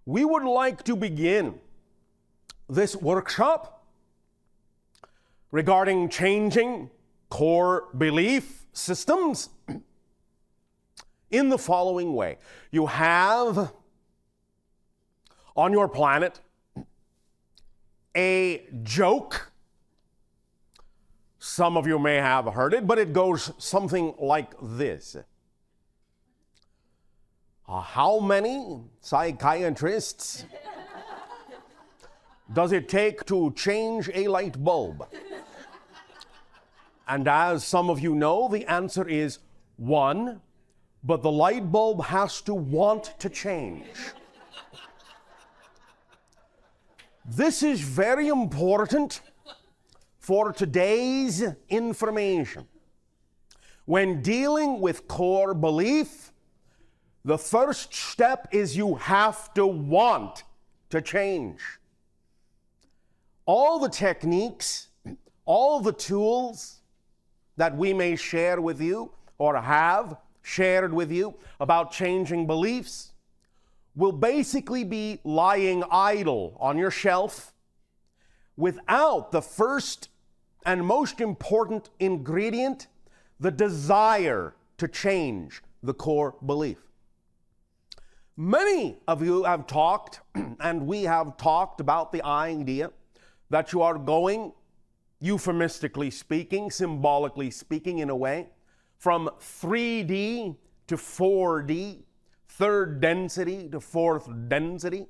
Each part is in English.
we would like to begin this workshop regarding changing core belief systems in the following way. You have on your planet a joke. Some of you may have heard it, but it goes something like this. How many psychiatrists does it take to change a light bulb? And as some of you know, the answer is 1, but the light bulb has to want to change. This is very important for today's information. When dealing with core belief, the first step is you have to want to change. All the techniques, all the tools that we may share with you or have shared with you about changing beliefs will basically be lying idle on your shelf without the first and most important ingredient, the desire to change the core belief. Many of you have talked, and we have talked about the idea that you are going, euphemistically speaking, symbolically speaking in a way, from 3D to 4D, third density to fourth density.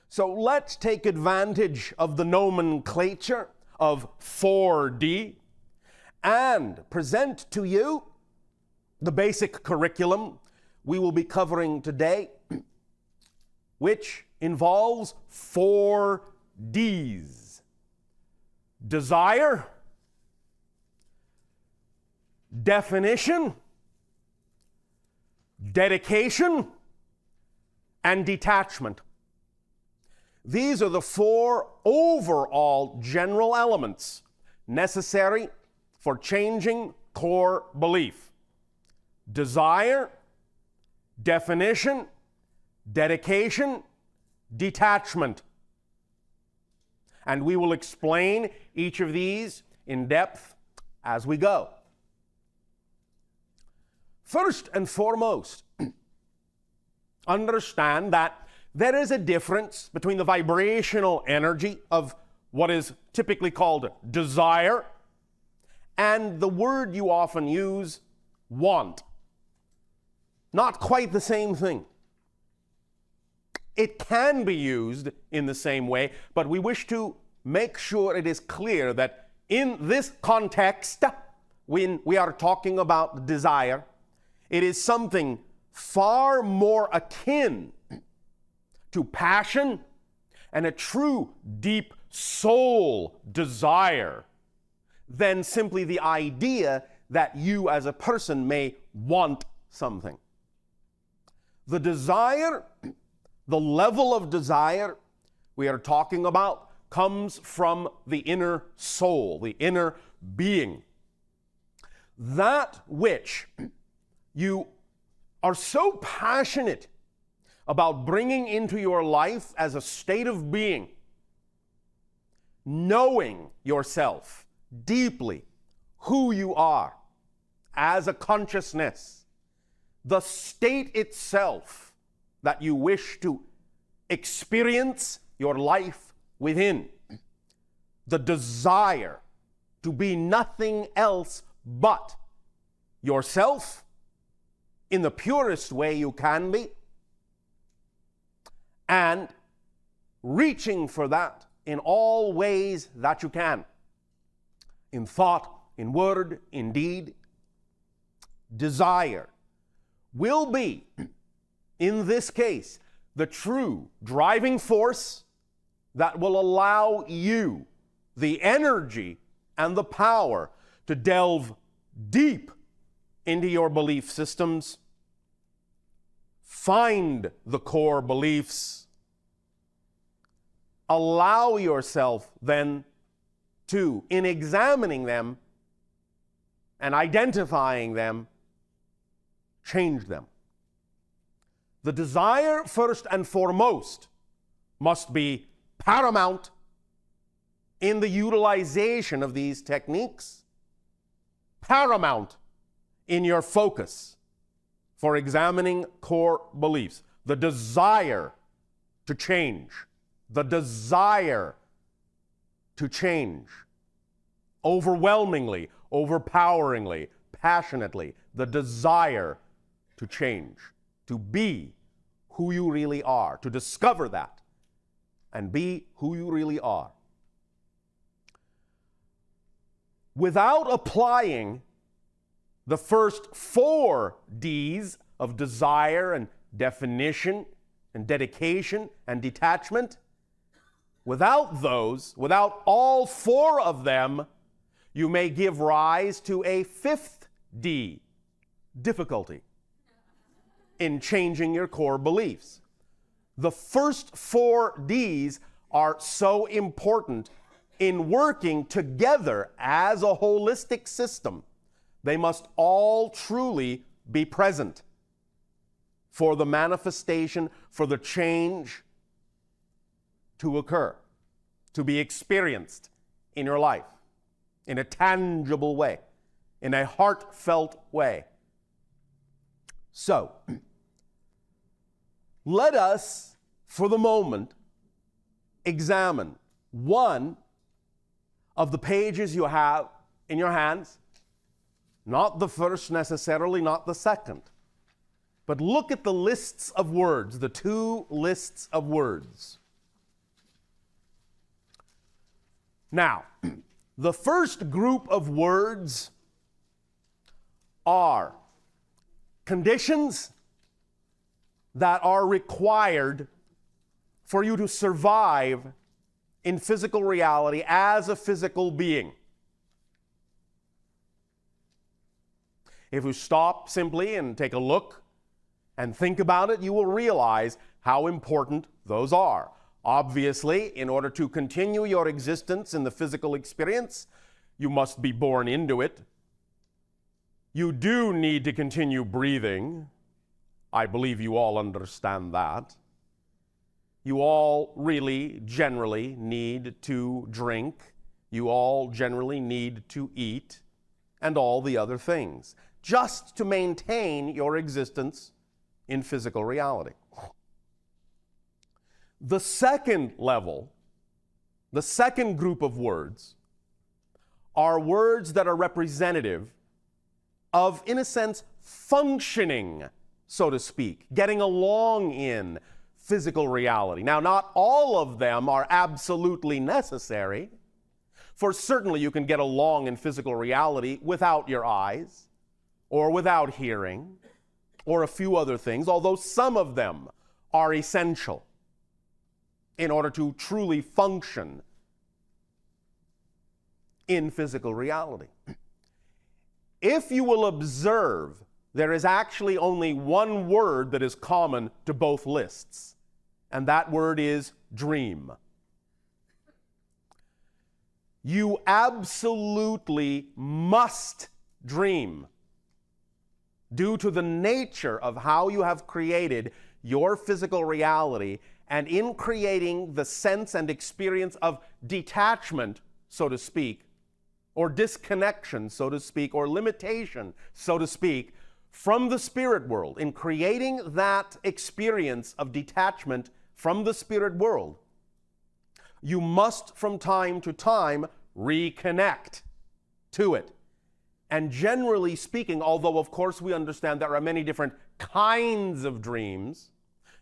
So let's take advantage of the nomenclature of 4D and present to you the basic curriculum we will be covering today, which involves 4 Ds. Desire, definition, dedication, and detachment. These are the 4 overall general elements necessary for changing core belief. Desire, definition, dedication, detachment. And we will explain each of these in depth as we go. First and foremost, understand that there is a difference between the vibrational energy of what is typically called desire and the word you often use, want. Not quite the same thing. It can be used in the same way, but we wish to make sure it is clear that in this context, when we are talking about desire, it is something far more akin to passion and a true deep soul desire than simply the idea that you as a person may want something. The desire, the level of desire we are talking about comes from the inner soul, the inner being. That which you are so passionate about bringing into your life as a state of being, knowing yourself deeply, who you are as a consciousness, the state itself that you wish to experience your life within, the desire to be nothing else but yourself in the purest way you can be, and reaching for that in all ways that you can, in thought, in word, in deed. Desire will be, in this case, the true driving force that will allow you the energy and the power to delve deep into your belief systems, find the core beliefs, allow yourself then to, in examining them and identifying them, change them. The desire, first and foremost, must be paramount in the utilization of these techniques, paramount in your focus for examining core beliefs. The desire to change, the desire to change, overwhelmingly, overpoweringly, passionately, the desire to change, to be who you really are, to discover that and be who you really are. Without applying the first 4 D's of desire and definition and dedication and detachment, without those, without all 4 of them, you may give rise to a 5th D, difficulty in changing your core beliefs. The first 4 D's are so important in working together as a holistic system. They must all truly be present for the manifestation, for the change to occur, to be experienced in your life in a tangible way, in a heartfelt way. So, let us, for the moment, examine one of the pages you have in your hands, not the first necessarily, not the second, but look at the lists of words, the 2 lists of words. Now, the first group of words are conditions that are required for you to survive in physical reality as a physical being. If you stop simply and take a look and think about it, you will realize how important those are. Obviously, in order to continue your existence in the physical experience, you must be born into it. You do need to continue breathing. I believe you all understand that. You all really, generally need to drink. You all generally need to eat, and all the other things, just to maintain your existence in physical reality. The second level, the second group of words, are words that are representative of, in a sense, functioning, so to speak, getting along in physical reality. Now, not all of them are absolutely necessary, for certainly you can get along in physical reality without your eyes, or without hearing, or a few other things, although some of them are essential in order to truly function in physical reality. If you will observe, there is actually only one word that is common to both lists, and that word is dream. You absolutely must dream due to the nature of how you have created your physical reality, and in creating the sense and experience of detachment, so to speak, or disconnection, so to speak, or limitation, so to speak, from the spirit world. In creating that experience of detachment from the spirit world, you must from time to time reconnect to it. And generally speaking, although of course we understand there are many different kinds of dreams,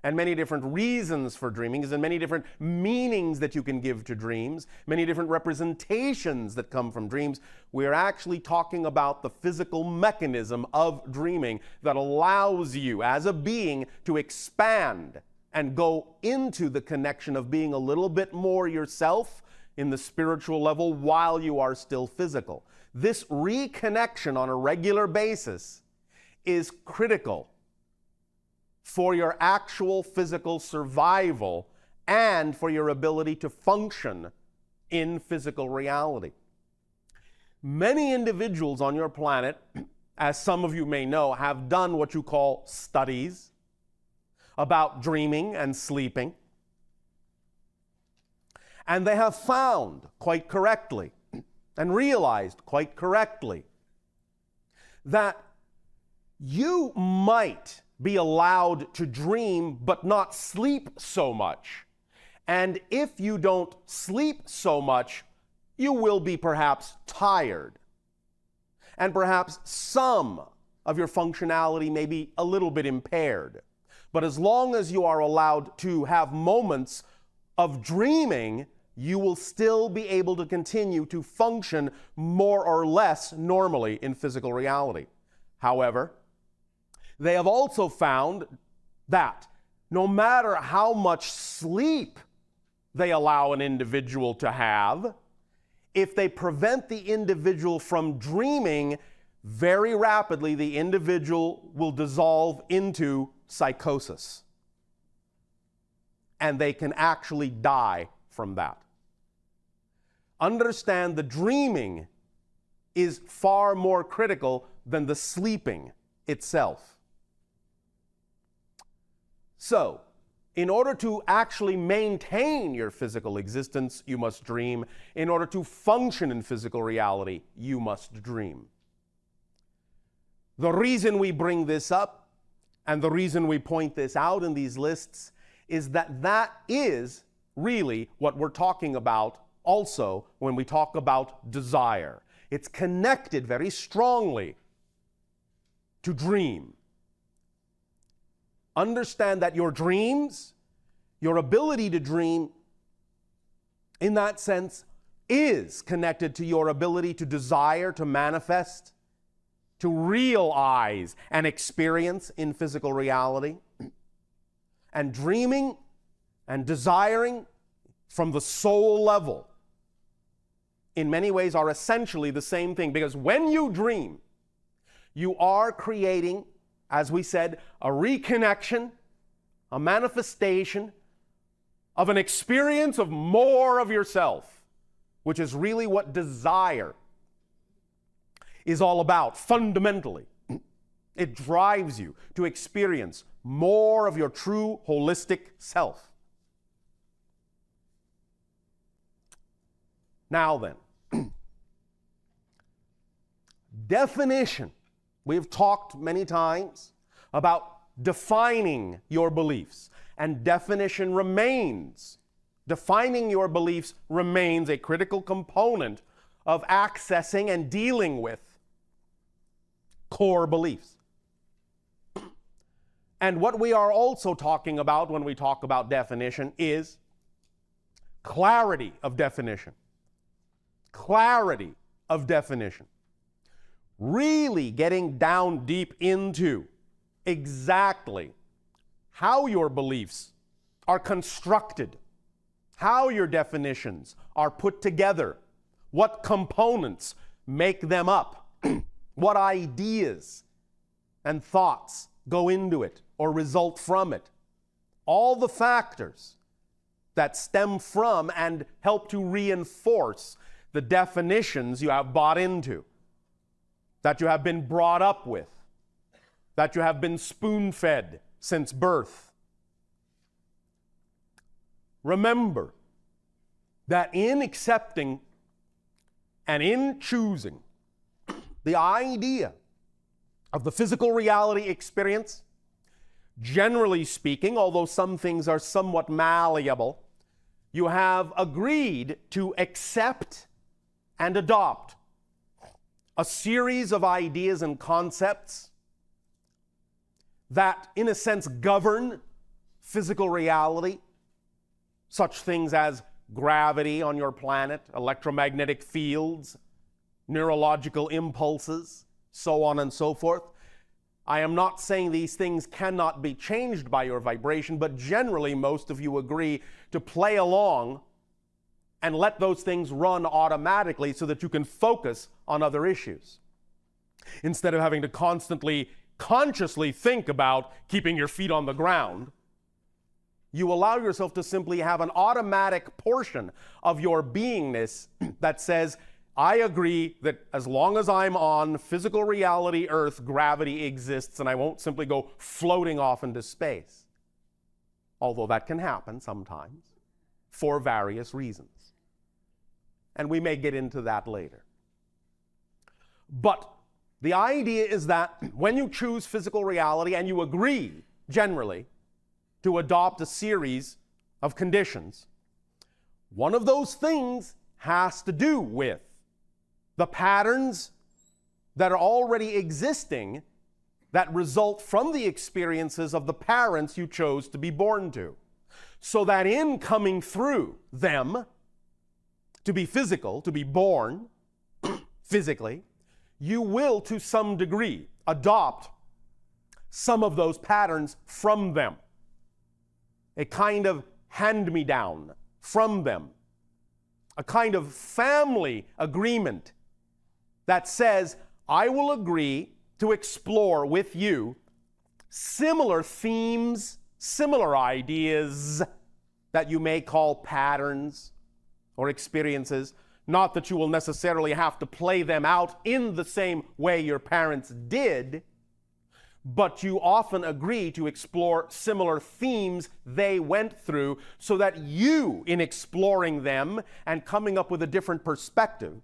and many different reasons for dreaming, and many different meanings that you can give to dreams, many different representations that come from dreams, we're actually talking about the physical mechanism of dreaming that allows you as a being to expand and go into the connection of being a little bit more yourself in the spiritual level while you are still physical. This reconnection on a regular basis is critical for your actual physical survival and for your ability to function in physical reality. Many individuals on your planet, as some of you may know, have done what you call studies about dreaming and sleeping. And they have found quite correctly and realized quite correctly that you might be allowed to dream but not sleep so much. And if you don't sleep so much, you will be perhaps tired. And perhaps some of your functionality may be a little bit impaired. But as long as you are allowed to have moments of dreaming, you will still be able to continue to function more or less normally in physical reality. However, they have also found that no matter how much sleep they allow an individual to have, if they prevent the individual from dreaming, very rapidly the individual will dissolve into psychosis. And they can actually die from that. Understand the dreaming is far more critical than the sleeping itself. So, in order to actually maintain your physical existence, you must dream. In order to function in physical reality, you must dream. The reason we bring this up and the reason we point this out in these lists is that that is really what we're talking about also when we talk about desire. It's connected very strongly to dream. Understand that your dreams, your ability to dream, in that sense, is connected to your ability to desire, to manifest, to realize and experience in physical reality. And dreaming and desiring from the soul level, in many ways, are essentially the same thing. Because when you dream, you are creating, as we said, a reconnection, a manifestation of an experience of more of yourself, which is really what desire is all about, fundamentally. It drives you to experience more of your true holistic self. Now then, definition. We've talked many times about defining your beliefs, and definition remains. Defining your beliefs remains a critical component of accessing and dealing with core beliefs. And what we are also talking about when we talk about definition is clarity of definition. Clarity of definition. Really getting down deep into exactly how your beliefs are constructed, how your definitions are put together, what components make them up, what ideas and thoughts go into it or result from it. All the factors that stem from and help to reinforce the definitions you have bought into, that you have been brought up with, that you have been spoon-fed since birth. Remember that in accepting and in choosing the idea of the physical reality experience, generally speaking, although some things are somewhat malleable, you have agreed to accept and adopt a series of ideas and concepts that, in a sense, govern physical reality, such things as gravity on your planet, electromagnetic fields, neurological impulses, so on and so forth. I am not saying these things cannot be changed by your vibration, but generally most of you agree to play along and let those things run automatically so that you can focus on other issues, instead of having to constantly, consciously think about keeping your feet on the ground. You allow yourself to simply have an automatic portion of your beingness that says, I agree that as long as I'm on physical reality Earth, gravity exists, and I won't simply go floating off into space. although that can happen sometimes, for various reasons. And we may get into that later. But the idea is that when you choose physical reality and you agree, generally, to adopt a series of conditions, one of those things has to do with the patterns that are already existing that result from the experiences of the parents you chose to be born to. So that in coming through them, to be physical, to be born physically, you will to some degree adopt some of those patterns from them. A kind of hand-me-down from them. A kind of family agreement that says, I will agree to explore with you similar themes, similar ideas that you may call patterns or experiences. Not that you will necessarily have to play them out in the same way your parents did, but you often agree to explore similar themes they went through so that you, in exploring them and coming up with a different perspective,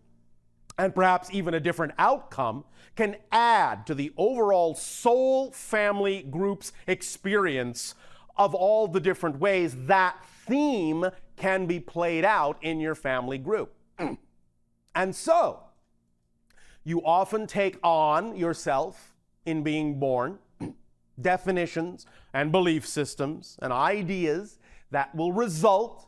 and perhaps even a different outcome, can add to the overall soul family group's experience of all the different ways that theme can be played out in your family group. And so, you often take on yourself in being born definitions and belief systems and ideas that will result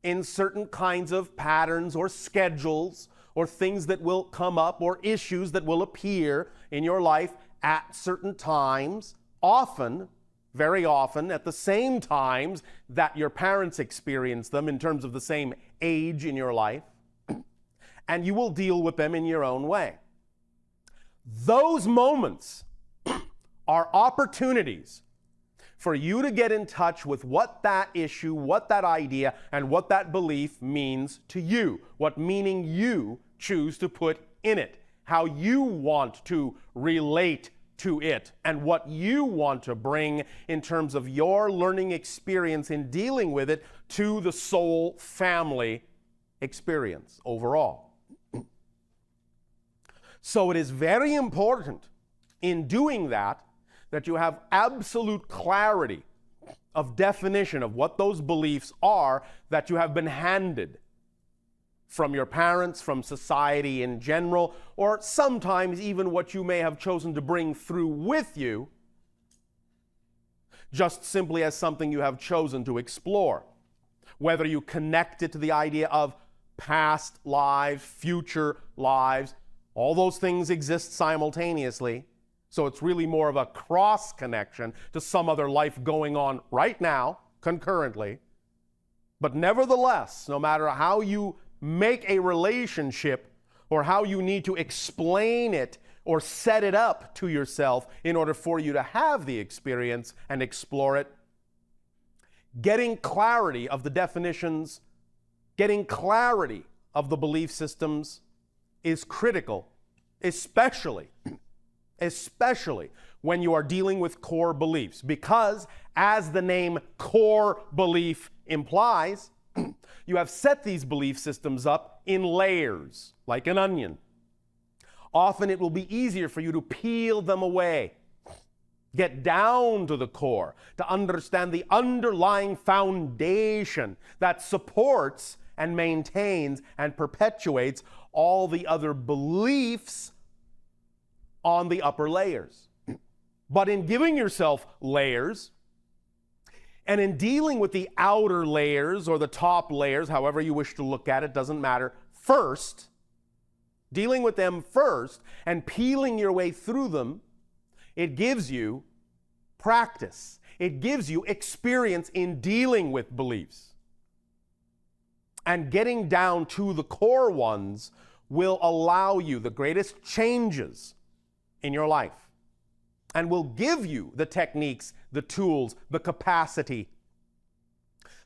in certain kinds of patterns or schedules or things that will come up or issues that will appear in your life at certain times, often, very often, at the same times that your parents experience them in terms of the same age in your life, and you will deal with them in your own way. Those moments are opportunities for you to get in touch with what that issue, what that idea, and what that belief means to you, what meaning you choose to put in it, how you want to relate to it, and what you want to bring in terms of your learning experience in dealing with it to the soul family experience overall. So it is very important in doing that you have absolute clarity of definition of what those beliefs are that you have been handed from your parents, from society in general, or sometimes even what you may have chosen to bring through with you, just simply as something you have chosen to explore. Whether you connect it to the idea of past lives, future lives, all those things exist simultaneously. So it's really more of a cross connection to some other life going on right now, concurrently. But nevertheless, no matter how you make a relationship or how you need to explain it or set it up to yourself in order for you to have the experience and explore it, getting clarity of the definitions, getting clarity of the belief systems is critical, especially when you are dealing with core beliefs. Because, as the name core belief implies, you have set these belief systems up in layers, like an onion. Often it will be easier for you to peel them away, get down to the core, to understand the underlying foundation that supports and maintains and perpetuates all the other beliefs on the upper layers. But in giving yourself layers, and in dealing with the outer layers or the top layers, however you wish to look at it, doesn't matter, first, dealing with them first and peeling your way through them, it gives you practice. It gives you experience in dealing with beliefs. And getting down to the core ones will allow you the greatest changes in your life and will give you the techniques, the tools, the capacity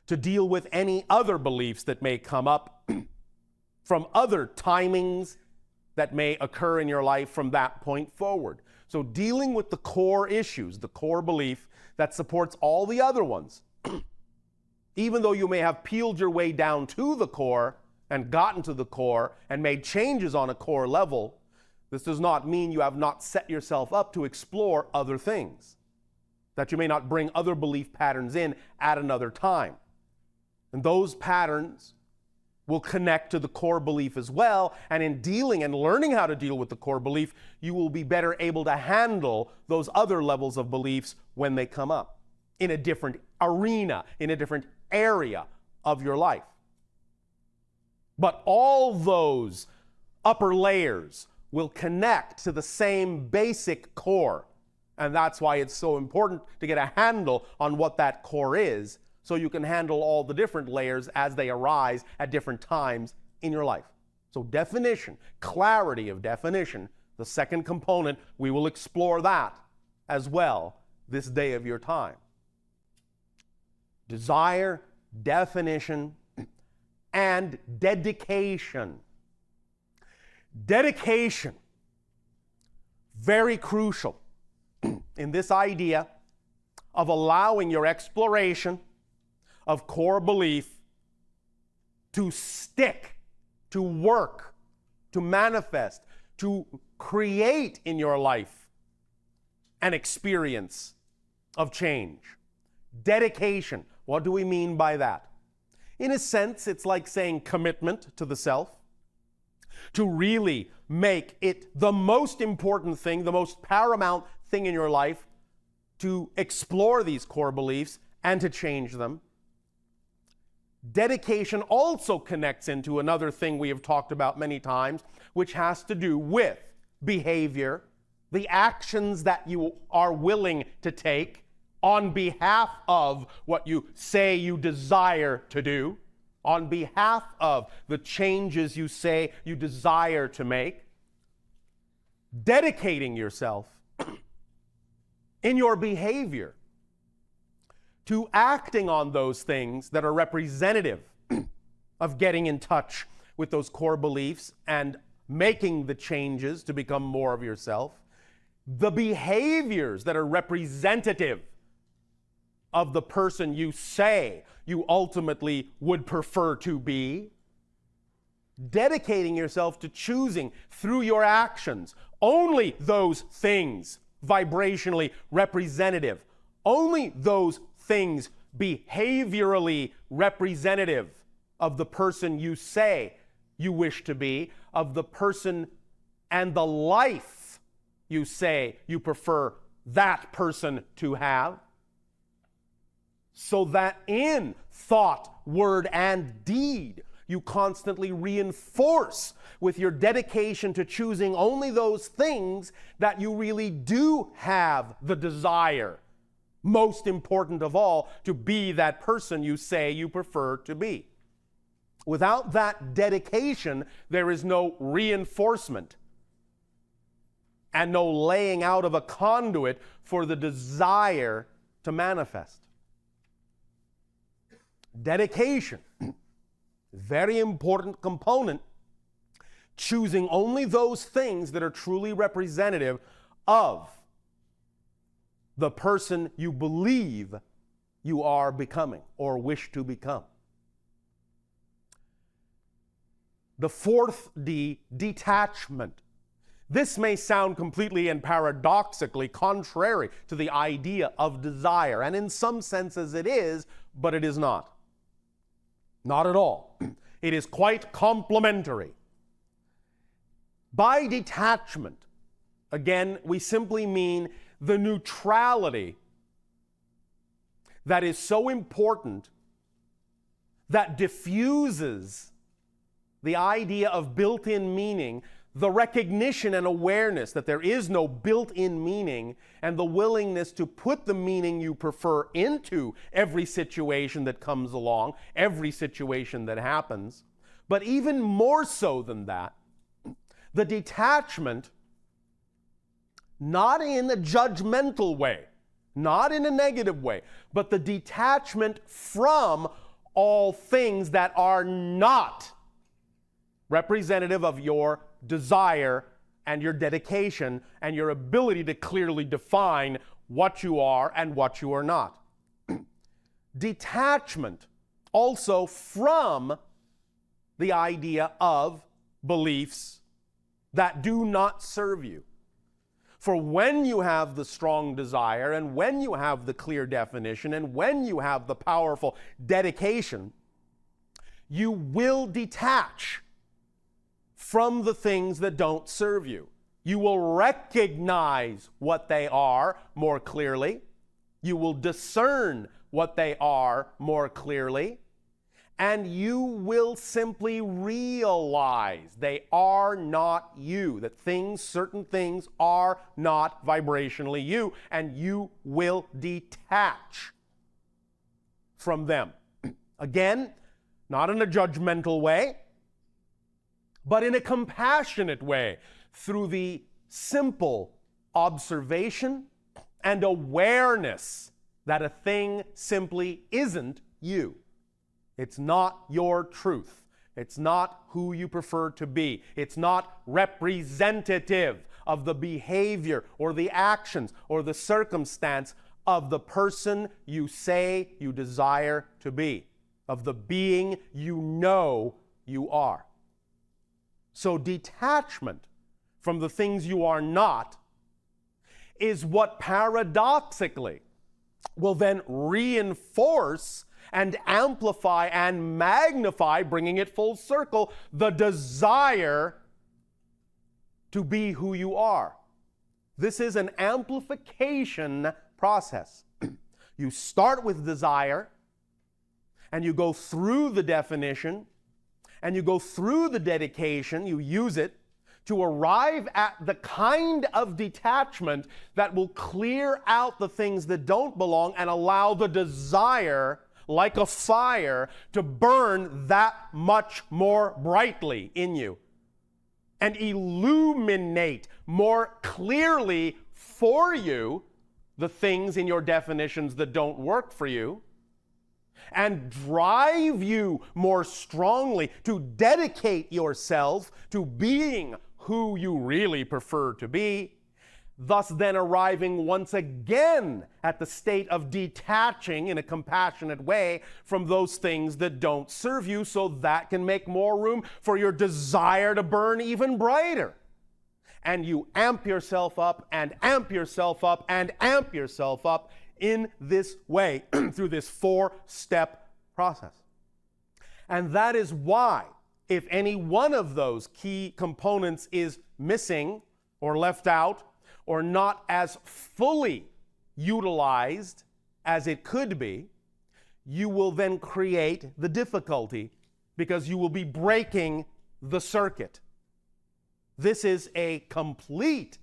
to deal with any other beliefs that may come up from other timings that may occur in your life from that point forward. So dealing with the core issues, the core belief that supports all the other ones even though you may have peeled your way down to the core and gotten to the core and made changes on a core level, this does not mean you have not set yourself up to explore other things, that you may not bring other belief patterns in at another time. And those patterns will connect to the core belief as well, and in dealing and learning how to deal with the core belief, you will be better able to handle those other levels of beliefs when they come up in a different arena, in a different area of your life. But all those upper layers will connect to the same basic core, and that's why it's so important to get a handle on what that core is, so you can handle all the different layers as they arise at different times in your life. So definition, clarity of definition, the second component, we will explore that as well this day of your time. Desire, definition, and dedication. Dedication, very crucial in this idea of allowing your exploration of core belief to stick, to work, to manifest, to create in your life an experience of change. Dedication, what do we mean by that? In a sense, it's like saying commitment to the self, to really make it the most important thing, the most paramount thing in your life, to explore these core beliefs and to change them. Dedication also connects into another thing we have talked about many times, which has to do with behavior, the actions that you are willing to take on behalf of what you say you desire to do, on behalf of the changes you say you desire to make. Dedicating yourself in your behavior to acting on those things that are representative of getting in touch with those core beliefs and making the changes to become more of yourself. The behaviors that are representative of the person you say you ultimately would prefer to be. Dedicating yourself to choosing through your actions only those things vibrationally representative, only those things behaviorally representative of the person you say you wish to be, of the person and the life you say you prefer that person to have, so that in thought, word, and deed, you constantly reinforce with your dedication to choosing only those things that you really do have the desire, most important of all, to be that person you say you prefer to be. Without that dedication, there is no reinforcement and no laying out of a conduit for the desire to manifest. Dedication, very important component, choosing only those things that are truly representative of the person you believe you are becoming or wish to become. The fourth D, detachment. This may sound completely and paradoxically contrary to the idea of desire, and in some senses it is, but it is not. Not at all. It is quite complementary. By detachment, again, we simply mean the neutrality that is so important that diffuses the idea of built-in meaning, the recognition and awareness that there is no built-in meaning, and the willingness to put the meaning you prefer into every situation that comes along, every situation that happens. But even more so than that, the detachment, not in a judgmental way, not in a negative way, but the detachment from all things that are not representative of your desire and your dedication and your ability to clearly define what you are and what you are not. Detachment also from the idea of beliefs that do not serve you. For when you have the strong desire, and when you have the clear definition, and when you have the powerful dedication, you will detach from the things that don't serve you. You will recognize what they are more clearly. You will discern what they are more clearly. And you will simply realize they are not you, that certain things are not vibrationally you, and you will detach from them. Again, not in a judgmental way, but in a compassionate way, through the simple observation and awareness that a thing simply isn't you. It's not your truth. It's not who you prefer to be. It's not representative of the behavior or the actions or the circumstance of the person you say you desire to be, of the being you know you are. So detachment from the things you are not is what paradoxically will then reinforce and amplify and magnify, bringing it full circle, the desire to be who you are. This is an amplification process. You start with desire, and you go through the definition, and you go through the dedication, you use it to arrive at the kind of detachment that will clear out the things that don't belong and allow the desire, like a fire, to burn that much more brightly in you and illuminate more clearly for you the things in your definitions that don't work for you, and drive you more strongly to dedicate yourself to being who you really prefer to be, thus then arriving once again at the state of detaching in a compassionate way from those things that don't serve you, so that can make more room for your desire to burn even brighter. And you amp yourself up and amp yourself up and amp yourself up in this way through this 4-step process. And that is why, if any one of those key components is missing or left out or not as fully utilized as it could be, you will then create the difficulty because you will be breaking the circuit. This is a complete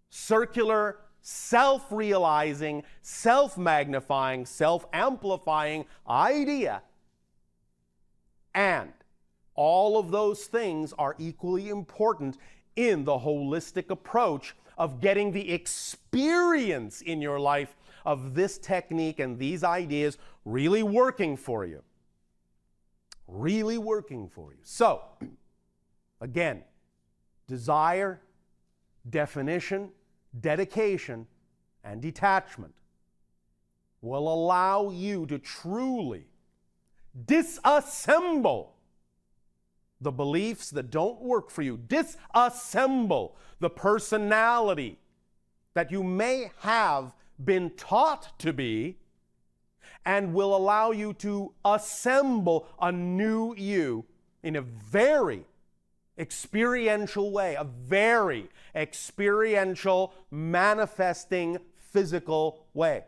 circular, self-realizing, self-magnifying, self-amplifying idea. And all of those things are equally important in the holistic approach of getting the experience in your life of this technique and these ideas really working for you. Really working for you. So, again, desire, definition, dedication, and detachment will allow you to truly disassemble the beliefs that don't work for you, disassemble the personality that you may have been taught to be, and will allow you to assemble a new you in a very experiential way, a very experiential, manifesting, physical way.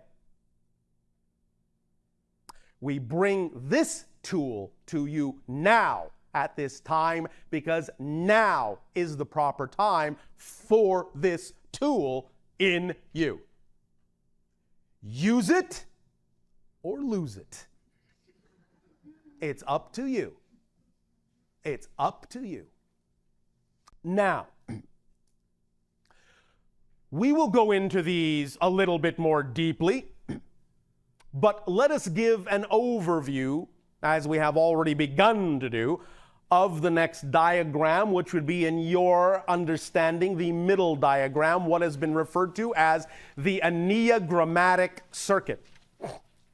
We bring this tool to you now at this time because now is the proper time for this tool in you. Use it or lose it. It's up to you. It's up to you. Now, we will go into these a little bit more deeply, but let us give an overview, as we have already begun to do, of the next diagram, which would be, in your understanding, the middle diagram, what has been referred to as the enneagrammatic circuit,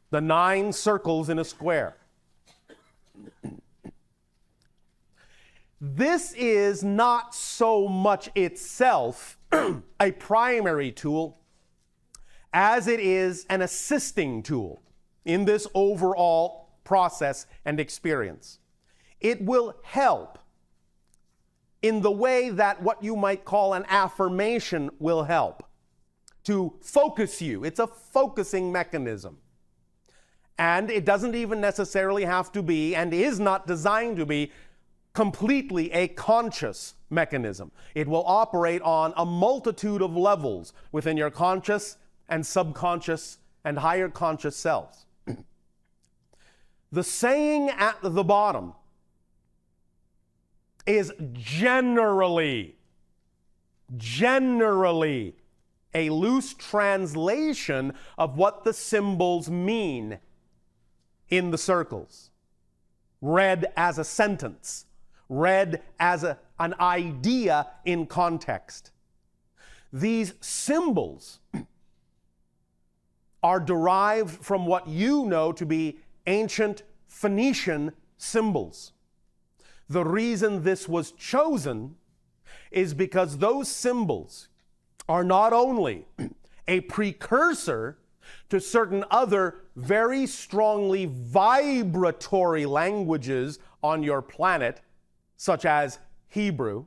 the 9 circles in a square. This is not so much itself a primary tool as it is an assisting tool in this overall process and experience. It will help in the way that what you might call an affirmation will help to focus you. It's a focusing mechanism. And it doesn't even necessarily have to be, and is not designed to be, completely a conscious mechanism. It will operate on a multitude of levels within your conscious and subconscious and higher conscious selves. The saying at the bottom is generally a loose translation of what the symbols mean in the circles, read as a sentence, read as an idea in context. These symbols are derived from what you know to be ancient Phoenician symbols. The reason this was chosen is because those symbols are not only a precursor to certain other very strongly vibratory languages on your planet, such as Hebrew,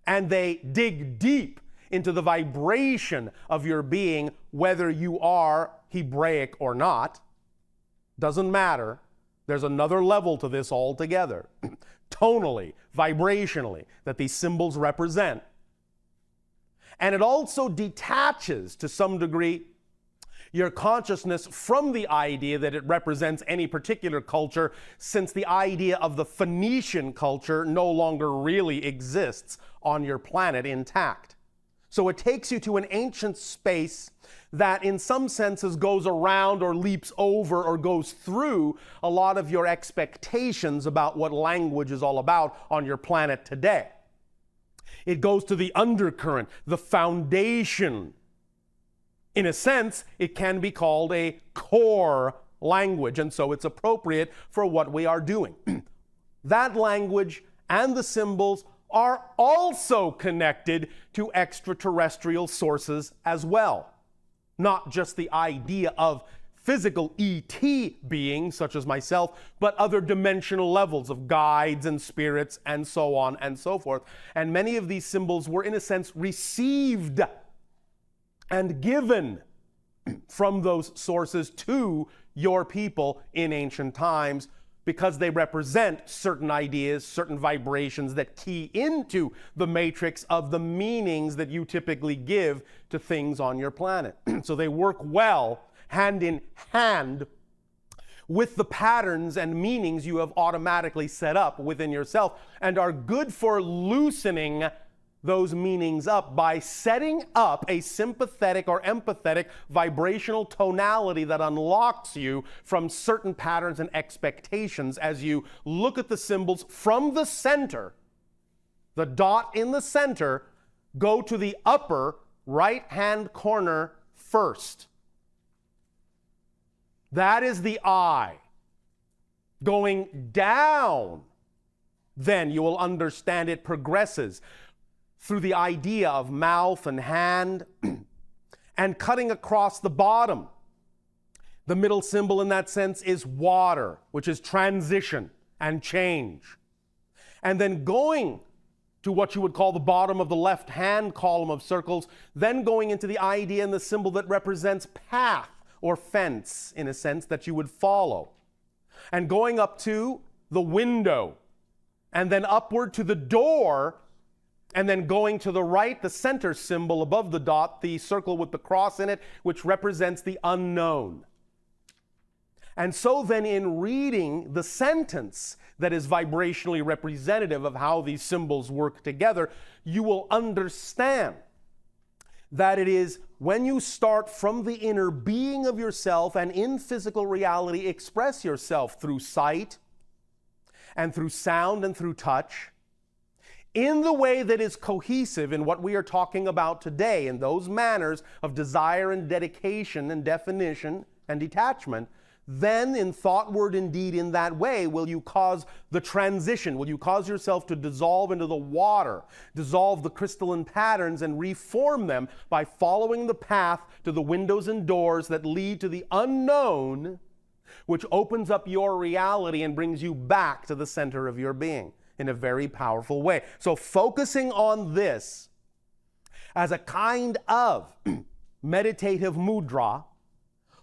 and they dig deep into the vibration of your being, whether you are Hebraic or not. Doesn't matter. There's another level to this altogether, tonally, vibrationally, that these symbols represent. And it also detaches, to some degree, your consciousness from the idea that it represents any particular culture, since the idea of the Phoenician culture no longer really exists on your planet intact. So it takes you to an ancient space that in some senses goes around or leaps over or goes through a lot of your expectations about what language is all about on your planet today. It goes to the undercurrent, the foundation. In a sense, it can be called a core language, and so it's appropriate for what we are doing. That language and the symbols are also connected to extraterrestrial sources as well. Not just the idea of physical ET beings, such as myself, but other dimensional levels of guides and spirits and so on and so forth. And many of these symbols were, in a sense, received and given from those sources to your people in ancient times, because they represent certain ideas, certain vibrations that key into the matrix of the meanings that you typically give to things on your planet. So they work well hand in hand with the patterns and meanings you have automatically set up within yourself, and are good for loosening those meanings up by setting up a sympathetic or empathetic vibrational tonality that unlocks you from certain patterns and expectations as you look at the symbols from the center. The dot in the center, go to the upper right-hand corner first. That is the eye. Going down, then you will understand it progresses through the idea of mouth and hand, and cutting across the bottom. The middle symbol in that sense is water, which is transition and change. And then going to what you would call the bottom of the left-hand column of circles, then going into the idea and the symbol that represents path or fence, in a sense, that you would follow. And going up to the window, and then upward to the door, and then going to the right, the center symbol above the dot, the circle with the cross in it, which represents the unknown. And so then in reading the sentence that is vibrationally representative of how these symbols work together, you will understand that it is when you start from the inner being of yourself and in physical reality express yourself through sight and through sound and through touch, in the way that is cohesive in what we are talking about today, in those manners of desire and dedication and definition and detachment, then in thought, word, and deed in that way will you cause the transition, will you cause yourself to dissolve into the water, dissolve the crystalline patterns and reform them by following the path to the windows and doors that lead to the unknown, which opens up your reality and brings you back to the center of your being in a very powerful way. So focusing on this as a kind of meditative mudra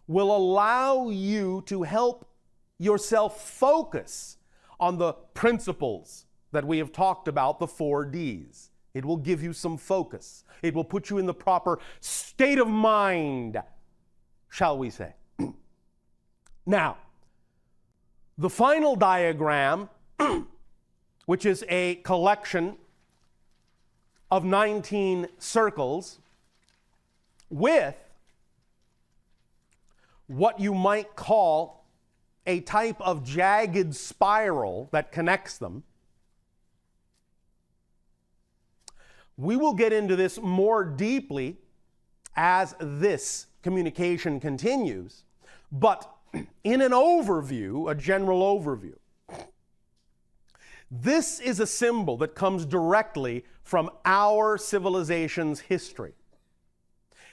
will allow you to help yourself focus on the principles that we have talked about, the 4 Ds. It will give you some focus. It will put you in the proper state of mind, shall we say. Now, the final diagram, which is a collection of 19 circles with what you might call a type of jagged spiral that connects them. We will get into this more deeply as this communication continues, but in an overview, a general overview, this is a symbol that comes directly from our civilization's history.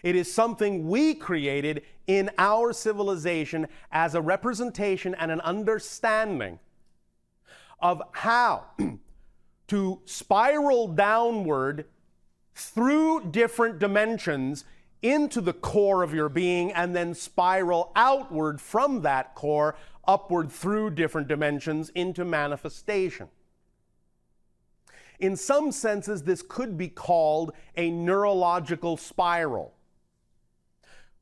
It is something we created in our civilization as a representation and an understanding of how to spiral downward through different dimensions into the core of your being and then spiral outward from that core upward through different dimensions into manifestation. In some senses, this could be called a neurological spiral.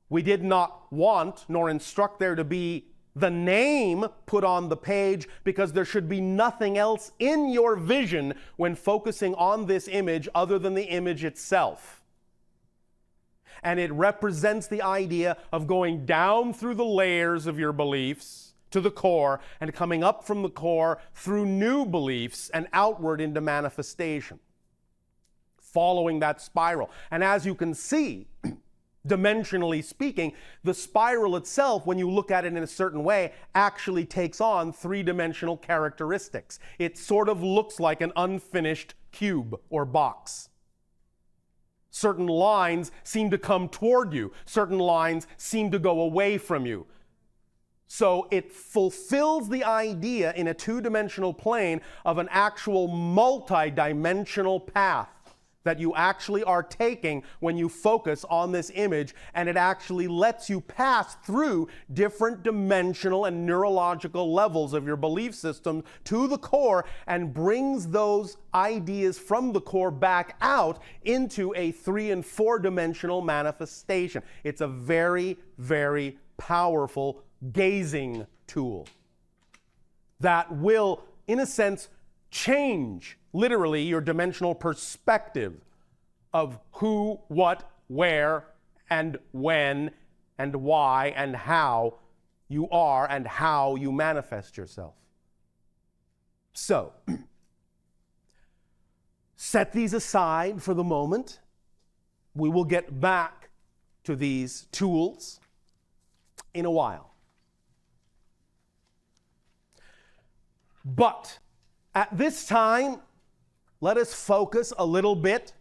We did not want nor instruct there to be the name put on the page because there should be nothing else in your vision when focusing on this image other than the image itself. And it represents the idea of going down through the layers of your beliefs to the core and coming up from the core through new beliefs and outward into manifestation, following that spiral. And as you can see, dimensionally speaking, the spiral itself, when you look at it in a certain way, actually takes on 3-dimensional characteristics. It sort of looks like an unfinished cube or box. Certain lines seem to come toward you. Certain lines seem to go away from you. So it fulfills the idea in a 2-dimensional plane of an actual multi-dimensional path that you actually are taking when you focus on this image, and it actually lets you pass through different dimensional and neurological levels of your belief system to the core and brings those ideas from the core back out into a 3- and 4-dimensional manifestation. It's a very, very powerful gazing tool that will, in a sense, change literally your dimensional perspective of who, what, where, and when, and why, and how you are, and how you manifest yourself. So, set these aside for the moment. We will get back to these tools in a while. But at this time, let us focus a little bit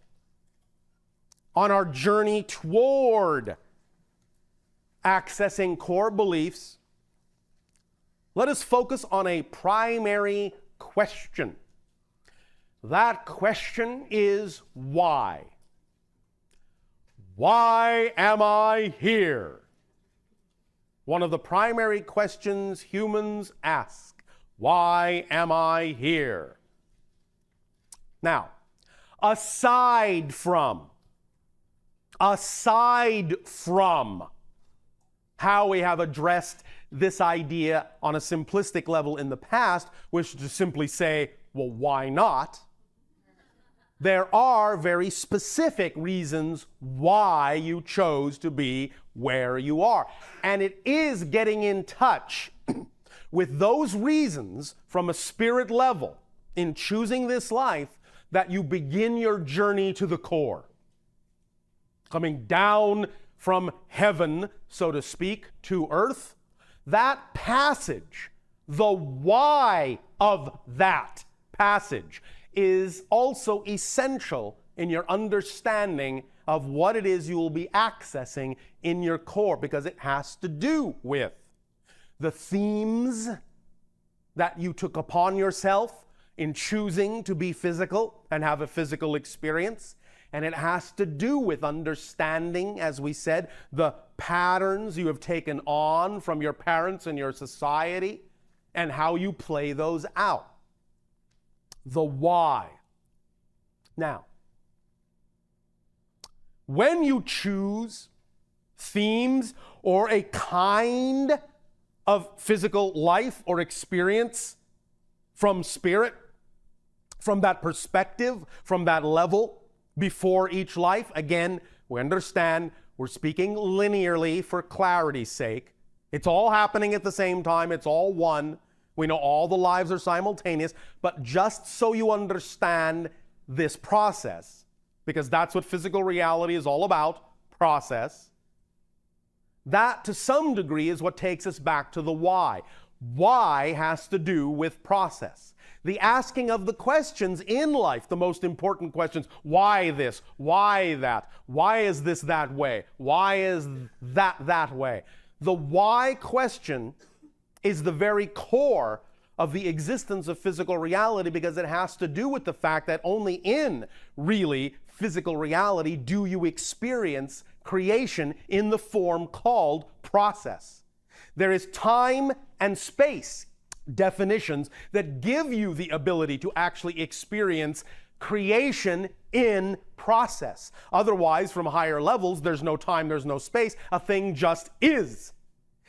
on our journey toward accessing core beliefs. Let us focus on a primary question. That question is why? Why am I here? One of the primary questions humans ask. Why am I here? Now, aside from how we have addressed this idea on a simplistic level in the past, which is to simply say, well, why not? There are very specific reasons why you chose to be where you are. And it is getting in touch with those reasons from a spirit level in choosing this life that you begin your journey to the core. Coming down from heaven, so to speak, to earth, That passage, the why of that passage, is also essential in your understanding of what it is you will be accessing in your core, because it has to do with the themes that you took upon yourself in choosing to be physical and have a physical experience. And it has to do with understanding, as we said, the patterns you have taken on from your parents and your society and how you play those out. The why. Now, when you choose themes or a kind of physical life or experience from spirit, from that perspective, from that level, before each life, again, we understand we're speaking linearly for clarity's sake. It's all happening at the same time. It's all one. We know all the lives are simultaneous, but just so you understand this process, because that's what physical reality is all about, process, that to some degree is what takes us back to the why. Why has to do with process. The asking of the questions in life, the most important questions. Why this? Why that? Why is this that way? Why is that way? The why question is the very core of the existence of physical reality, because it has to do with the fact that only in really physical reality do you experience creation in the form called process. There is time and space definitions that give you the ability to actually experience creation in process. Otherwise, from higher levels, there's no time, there's no space. A thing just is.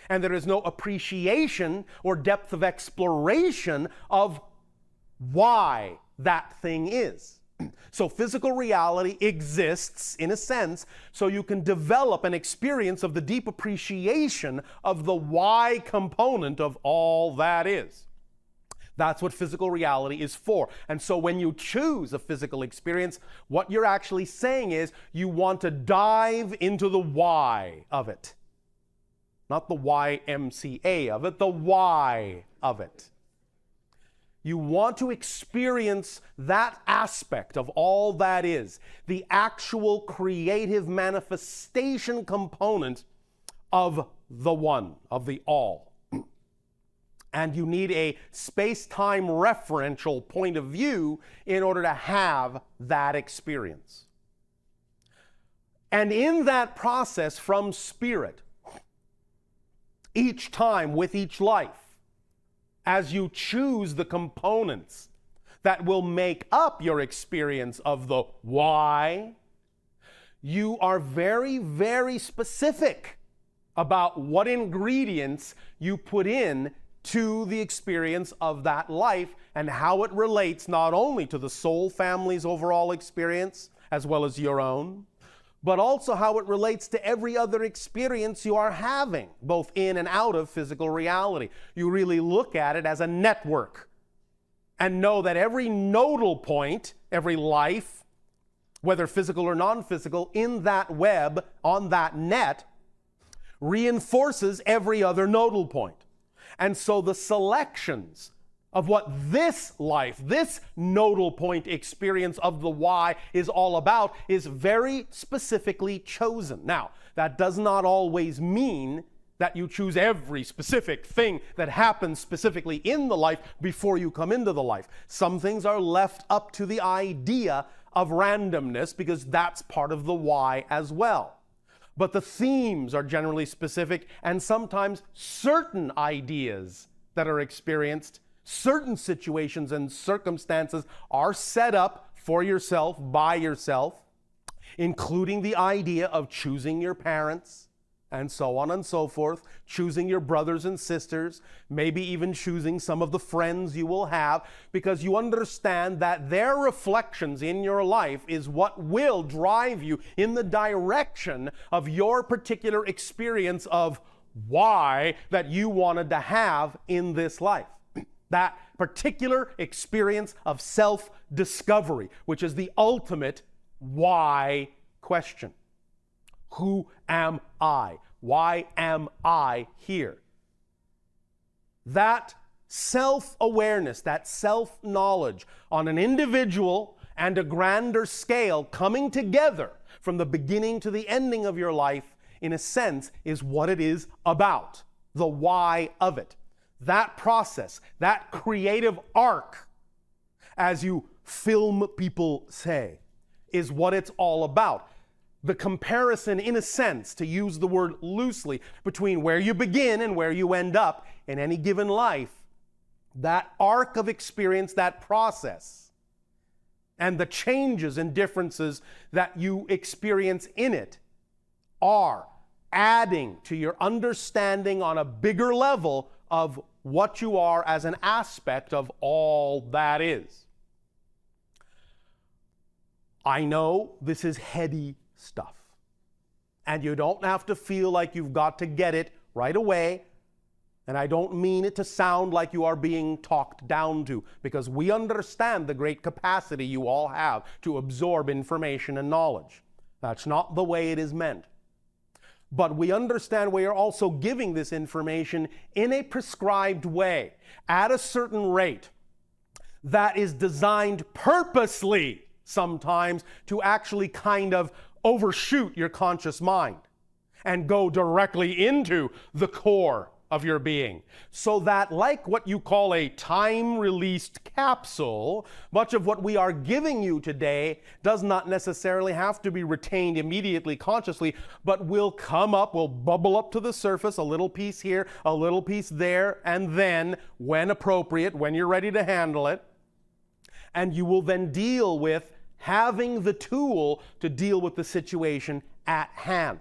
And there is no appreciation or depth of exploration of why that thing is. So physical reality exists, in a sense, so you can develop an experience of the deep appreciation of the why component of all that is. That's what physical reality is for. And so when you choose a physical experience, what you're actually saying is you want to dive into the why of it. Not the YMCA of it, the why of it. You want to experience that aspect of all that is, the actual creative manifestation component of the one, of the all. And you need a space-time referential point of view in order to have that experience. And in that process from spirit, each time with each life, as you choose the components that will make up your experience of the why, you are very, very specific about what ingredients you put in to the experience of that life and how it relates not only to the soul family's overall experience as well as your own, but also how it relates to every other experience you are having, both in and out of physical reality. You really look at it as a network and know that every nodal point, every life, whether physical or non-physical, in that web, on that net, reinforces every other nodal point. And so the selections of what this life, this nodal point experience of the why is all about is very specifically chosen. Now, that does not always mean that you choose every specific thing that happens specifically in the life before you come into the life. Some things are left up to the idea of randomness because that's part of the why as well. But the themes are generally specific, and sometimes certain ideas that are experienced, certain situations and circumstances are set up for yourself, by yourself, including the idea of choosing your parents, and so on and so forth, choosing your brothers and sisters, maybe even choosing some of the friends you will have, because you understand that their reflections in your life is what will drive you in the direction of your particular experience of why that you wanted to have in this life. That particular experience of self-discovery, which is the ultimate why question. Who am I? Why am I here? that self-awareness, that self-knowledge on an individual and a grander scale coming together from the beginning to the ending of your life, in a sense, is what it is about. The why of it. That process, that creative arc, as you film people say, is what it's all about. The comparison, in a sense, to use the word loosely, between where you begin and where you end up in any given life, that arc of experience, that process, and the changes and differences that you experience in it are adding to your understanding on a bigger level of what you are as an aspect of all that is. I know this is heady stuff, and you don't have to feel like you've got to get it right away, and I don't mean it to sound like you are being talked down to, because we understand the great capacity you all have to absorb information and knowledge. That's not the way it is meant. But we understand we are also giving this information in a prescribed way, at a certain rate, that is designed purposely sometimes to actually kind of overshoot your conscious mind and go directly into the core of your being. So that, like what you call a time-released capsule, much of what we are giving you today does not necessarily have to be retained immediately consciously, but will come up, will bubble up to the surface, a little piece here, a little piece there, and then, when appropriate, when you're ready to handle it, and you will then deal with having the tool to deal with the situation at hand.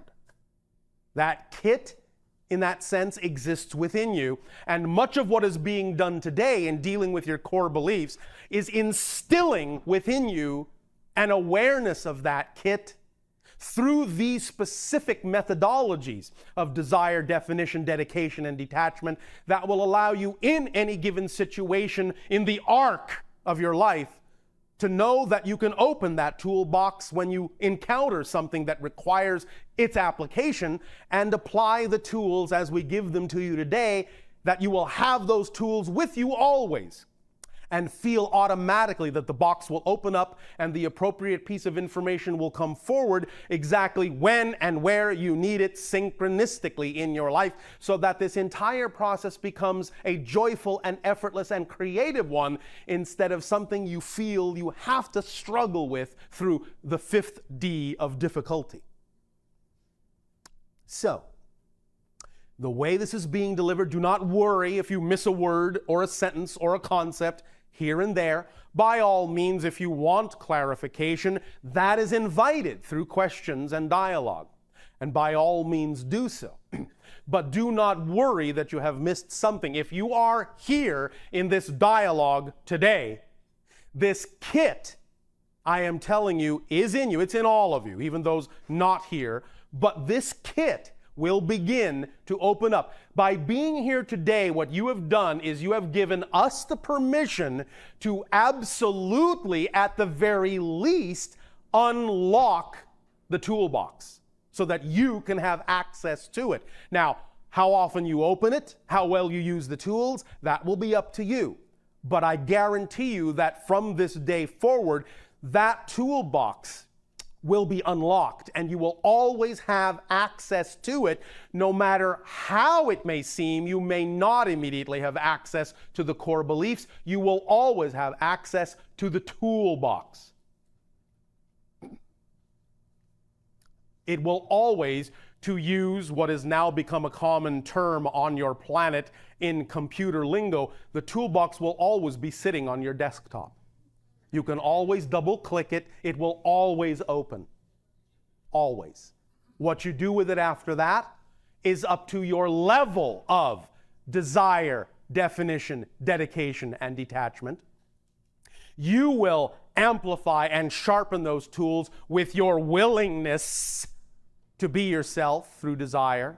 That kit, in that sense, exists within you. And much of what is being done today in dealing with your core beliefs is instilling within you an awareness of that kit through these specific methodologies of desire, definition, dedication, and detachment that will allow you in any given situation in the arc of your life to know that you can open that toolbox when you encounter something that requires its application and apply the tools as we give them to you today, that you will have those tools with you always and feel automatically that the box will open up and the appropriate piece of information will come forward exactly when and where you need it synchronistically in your life, so that this entire process becomes a joyful and effortless and creative one instead of something you feel you have to struggle with through the 5th D of difficulty. So, the way this is being delivered, do not worry if you miss a word or a sentence or a concept here and there. By all means, if you want clarification, that is invited through questions and dialogue. And by all means do so. But do not worry that you have missed something. If you are here in this dialogue today, this kit, I am telling you, is in you. It's in all of you, even those not here. But this kit will begin to open up. By being here today, what you have done is you have given us the permission to absolutely, at the very least, unlock the toolbox so that you can have access to it. Now, how often you open it, how well you use the tools, that will be up to you. But I guarantee you that from this day forward, that toolbox will be unlocked, and you will always have access to it. No matter how it may seem, you may not immediately have access to the core beliefs. You will always have access to the toolbox. It will always, to use what has now become a common term on your planet in computer lingo, the toolbox will always be sitting on your desktop. You can always double click it. It will always open. Always. What you do with it after that is up to your level of desire, definition, dedication, and detachment. You will amplify and sharpen those tools with your willingness to be yourself through desire.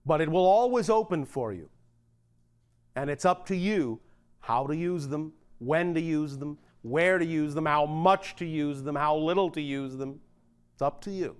But it will always open for you. And it's up to you how to use them, when to use them, where to use them, how much to use them, how little to use them. It's up to you.